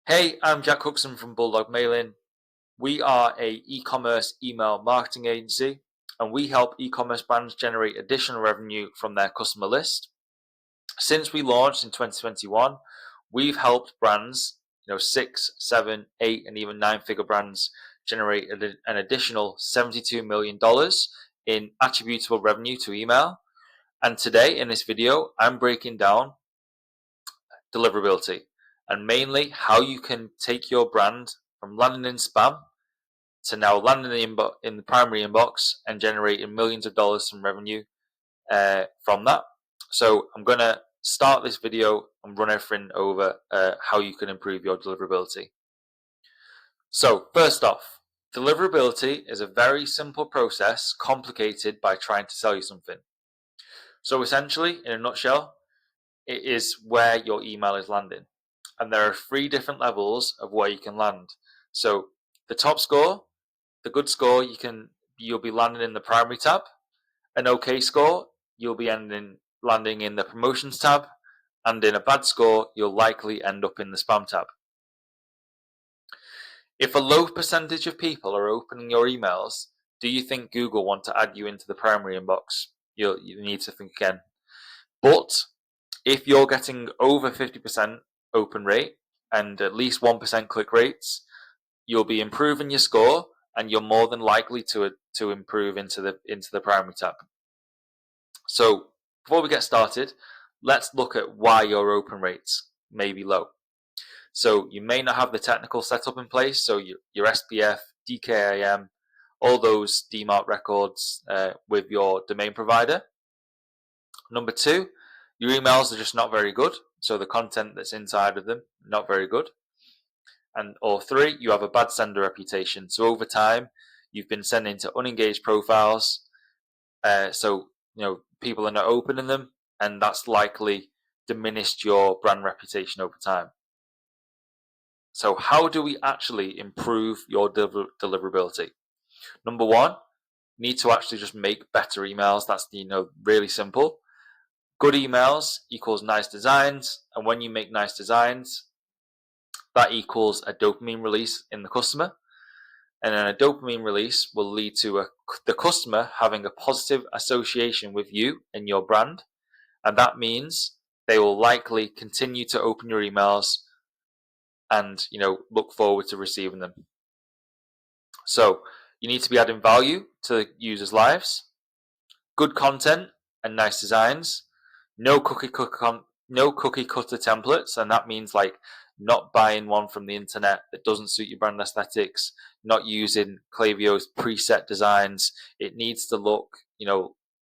Hey, I'm Jack Cookson from Bulldog Mailing. We are a e-commerce email marketing agency, and we help e-commerce brands generate additional revenue from their customer list. Since we launched in 2021, we've helped brands, 6, 7, 8, and even 9-figure brands generate an additional $72 million in attributable revenue to email. And today in this video, I'm breaking down deliverability and mainly how you can take your brand from landing in spam to now landing in the primary inbox and generating millions of dollars in revenue from that. So I'm going to start this video and run everything over how you can improve your deliverability. So first off, deliverability is a very simple process complicated by trying to sell you something. So essentially, in a nutshell, it is where your email is landing. And there are 3 different levels of where you can land. So the top score, the good score, you'll be landing in the primary tab. An okay score, you'll be landing in the promotions tab. And in a bad score, you'll likely end up in the spam tab. If a low percentage of people are opening your emails, do you think Google want to add you into the primary inbox? You need to think again. But if you're getting over 50% open rate and at least 1% click rates, you'll be improving your score, and you're more than likely to improve into the primary tab. So before we get started, let's look at why your open rates may be low. So you may not have the technical setup in place, so your SPF, DKIM, all those DMARC records with your domain provider. Number 2, your emails are just not very good, so the content that's inside of them, not very good. Or 3, you have a bad sender reputation. So over time, you've been sending to unengaged profiles, so people are not opening them, and that's likely diminished your brand reputation over time. So how do we actually improve your deliverability? Number 1, you need to actually just make better emails. That's really simple. Good emails equals nice designs, and when you make nice designs, that equals a dopamine release in the customer, and then a dopamine release will lead to the customer having a positive association with you and your brand, and that means they will likely continue to open your emails and look forward to receiving them. So you need to be adding value to the users' lives, good content and nice designs, no cookie cutter templates, and that means like not buying one from the internet that doesn't suit your brand aesthetics, not using Klaviyo's preset designs. It needs to look,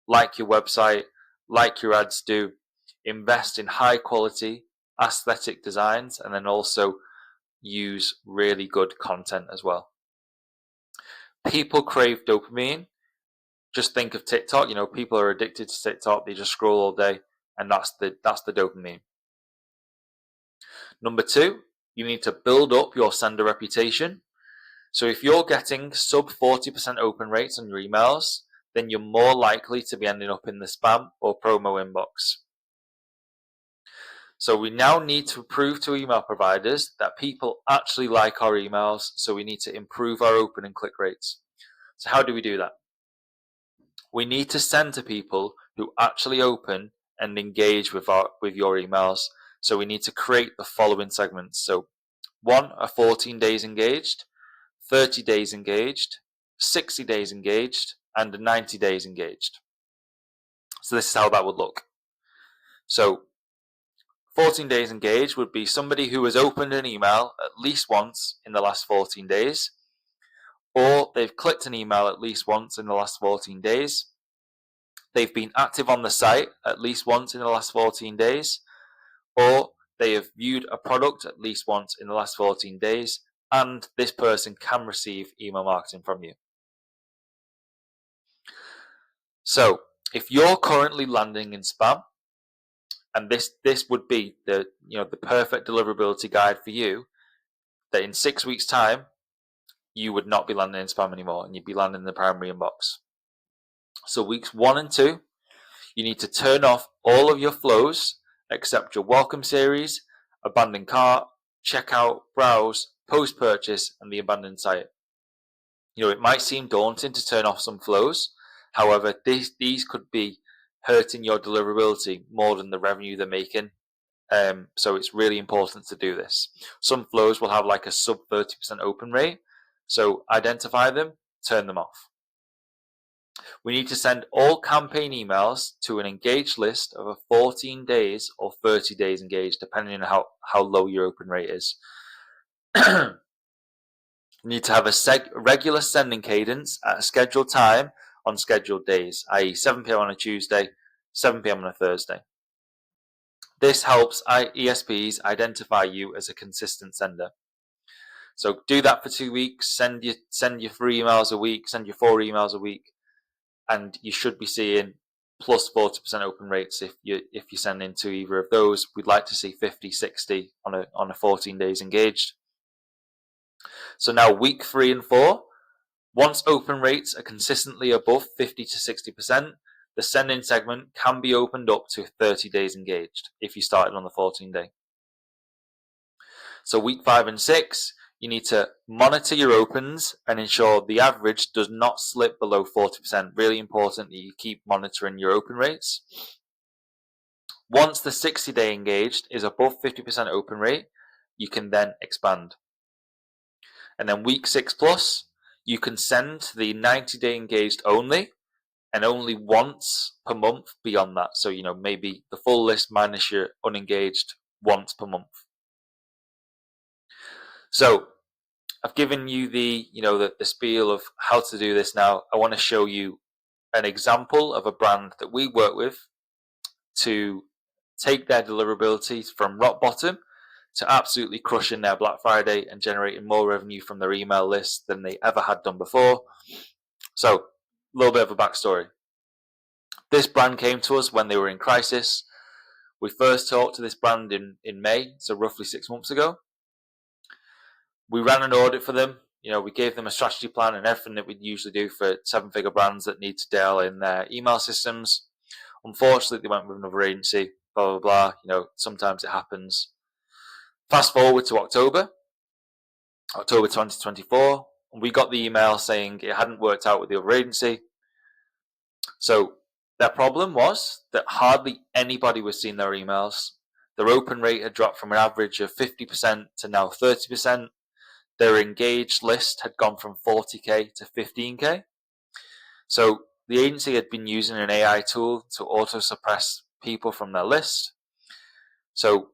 like your website, like your ads do. Invest in high quality aesthetic designs, and then also use really good content as well. People crave dopamine. Just think of TikTok. People are addicted to TikTok. They just scroll all day, and that's the dopamine. Number 2, you need to build up your sender reputation. So if you're getting sub 40% open rates on your emails, then you're more likely to be ending up in the spam or promo inbox. So we now need to prove to email providers that people actually like our emails, so we need to improve our open and click rates. So how do we do that? We need to send to people who actually open and engage with your emails. So we need to create the following segments. So 1 are 14 days engaged, 30 days engaged, 60 days engaged, and 90 days engaged. So this is how that would look. So 14 days engaged would be somebody who has opened an email at least once in the last 14 days, or they've clicked an email at least once in the last 14 days. They've been active on the site at least once in the last 14 days, or they have viewed a product at least once in the last 14 days, and this person can receive email marketing from you. So if you're currently landing in spam, and this would be the perfect deliverability guide for you, that in 6 weeks' time, you would not be landing in spam anymore, and you'd be landing in the primary inbox. So weeks 1 and 2, you need to turn off all of your flows except your welcome series, abandoned cart, checkout, browse, post-purchase, and the abandoned site. It might seem daunting to turn off some flows. However, these could be hurting your deliverability more than the revenue they're making. So it's really important to do this. Some flows will have like a sub 30% open rate. So identify them, turn them off. We need to send all campaign emails to an engaged list of 14 days or 30 days engaged, depending on how low your open rate is. You need to have a regular sending cadence at a scheduled time on scheduled days, i.e. 7 p.m. on a Tuesday, 7 p.m. on a Thursday. This helps ESPs identify you as a consistent sender. So do that for 2 weeks, send your 3 emails a week, send your 4 emails a week, and you should be seeing plus 40% open rates if you send into either of those. We'd like to see 50, 60 on a 14 days engaged. So now week 3 and 4, once open rates are consistently above 50 to 60%, the sending segment can be opened up to 30 days engaged if you started on the 14 day. So week 5 and 6, you need to monitor your opens and ensure the average does not slip below 40%. Really important that you keep monitoring your open rates. Once the 60-day engaged is above 50% open rate, you can then expand. And then week 6 plus, you can send to the 90-day engaged only, and only once per month beyond that. So, maybe the full list minus your unengaged once per month. So I've given you the spiel of how to do this. Now I want to show you an example of a brand that we work with to take their deliverability from rock bottom to absolutely crushing their Black Friday and generating more revenue from their email list than they ever had done before. So a little bit of a backstory. This brand came to us when they were in crisis. We first talked to this brand in May, so roughly 6 months ago. We ran an audit for them. We gave them a strategy plan and everything that we'd usually do for 7-figure brands that need to dial in their email systems. Unfortunately, they went with another agency, blah, blah, blah. Sometimes it happens. Fast forward to October 2024, and we got the email saying it hadn't worked out with the other agency. So their problem was that hardly anybody was seeing their emails. Their open rate had dropped from an average of 50% to now 30%. Their engaged list had gone from 40k to 15k. So the agency had been using an AI tool to auto suppress people from their list. So,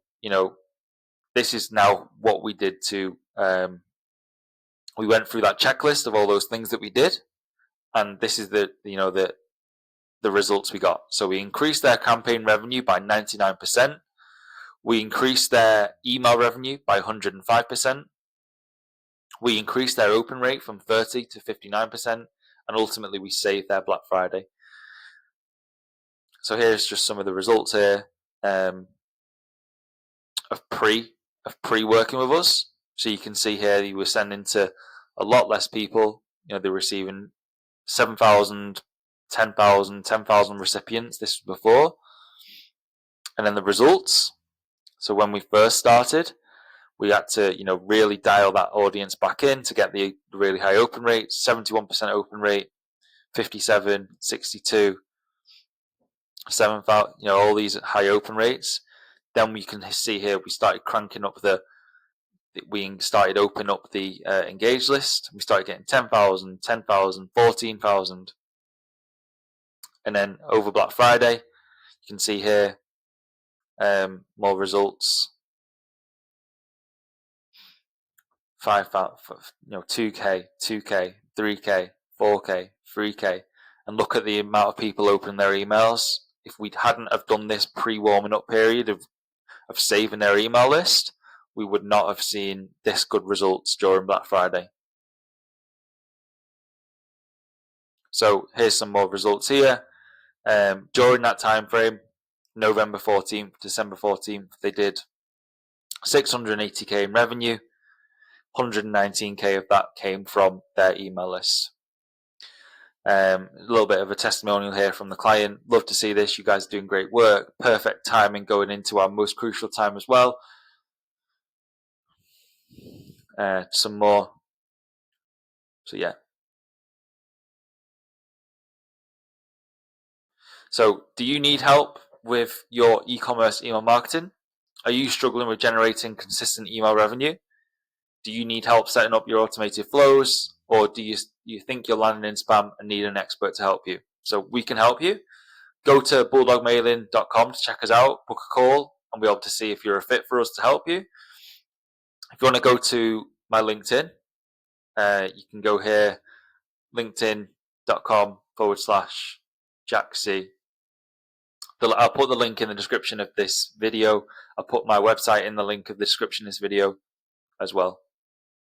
this is now what we did to, we went through that checklist of all those things that we did. And this is the results we got. So we increased their campaign revenue by 99%. We increased their email revenue by 105%. We increased their open rate from 30 to 59%, and ultimately we saved their Black Friday. So here's just some of the results here of pre-working with us. So you can see here you were sending to a lot less people. They're receiving 7,000, 10,000, 10,000 recipients. This was before. And then the results. So when we first started, we had to, really dial that audience back in to get the really high open rate, 71% open rate, 57, 62, 7,000, all these high open rates. Then we can see here, we started cranking up we started opening up the engaged list. We started getting 10,000, 10,000, 14,000. And then over Black Friday, you can see here, more results. 5,000, 2k, 2k, 3k, 4k, 3k, and look at the amount of people opening their emails. If we hadn't have done this pre-warming up period of saving their email list, we would not have seen this good results during Black Friday. So here's some more results here. During that time frame, November 14th, December 14th, they did 680k in revenue. 119k of that came from their email list. A little bit of a testimonial here from the client. Love to see this. You guys are doing great work. Perfect timing going into our most crucial time as well. some more. So yeah. So do you need help with your e-commerce email marketing? Are you struggling with generating consistent email revenue? Do you need help setting up your automated flows, or do you think you're landing in spam and need an expert to help you? So we can help you. Go to bulldogmailing.com to check us out, book a call, and we'll be able to see if you're a fit for us to help you. If you want to go to my LinkedIn, you can go here, linkedin.com/Jack C. I'll put the link in the description of this video. I'll put my website in the link of the description of this video as well.